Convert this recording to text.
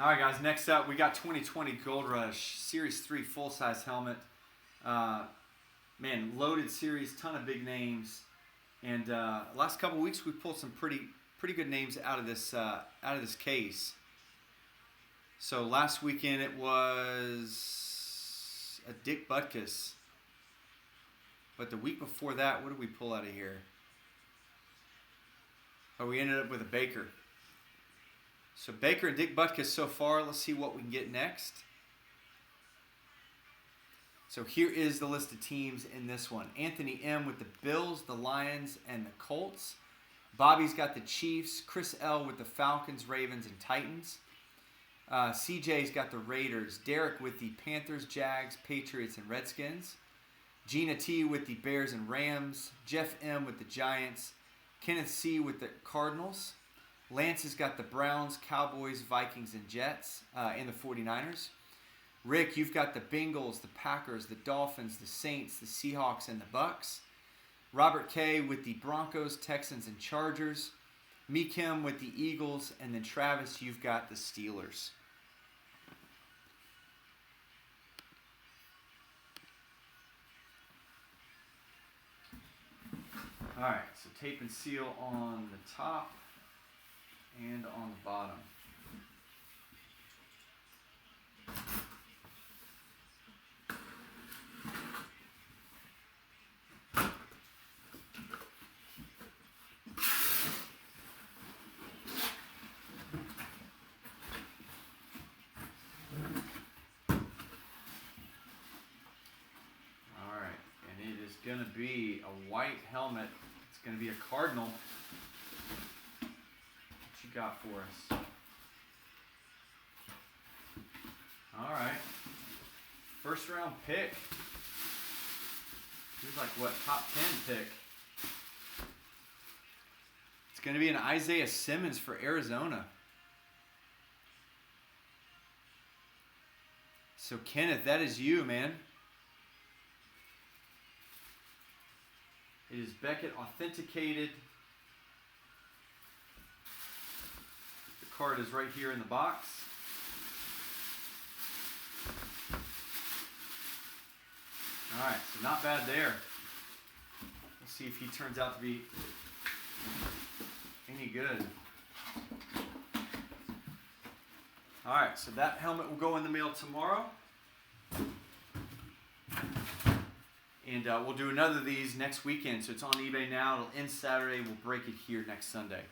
All right, guys. Next up, we got 2020 Gold Rush Series 3 full-size helmet. Man, loaded series, ton of big names. And last couple weeks, we pulled some pretty good names out of this case. So last weekend it was a Dick Butkus. But the week before that, what did we pull out of here? Oh, we ended up with a Baker. So Baker and Dick Butkus so far. Let's see what we can get next. So here is the list of teams in this one. Anthony M. with the Bills, the Lions, and the Colts. Bobby's got the Chiefs. Chris L. with the Falcons, Ravens, and Titans. CJ's got the Raiders. Derek with the Panthers, Jags, Patriots, and Redskins. Gina T. with the Bears and Rams. Jeff M. with the Giants. Kenneth C. with the Cardinals. Lance has got the Browns, Cowboys, Vikings, and Jets, and the 49ers. Rick, you've got the Bengals, the Packers, the Dolphins, the Saints, the Seahawks, and the Bucks. Robert K. with the Broncos, Texans, and Chargers. Me Kim with the Eagles, and then Travis, you've got the Steelers. All right, so tape and seal on the top and on the bottom. All right, and it is going to be a white helmet. It's going to be a Cardinal. What you got for us? All right. First round pick. He's like, what, top 10 pick. It's going to be an Isaiah Simmons for Arizona. So, Kenneth, that is you, man. It is Beckett authenticated. The card is right here in the box. All right, so not bad there. Let's see if he turns out to be any good. All right, so that helmet will go in the mail tomorrow. And we'll do another of these next weekend. So it's on eBay now. It'll end Saturday. We'll break it here next Sunday.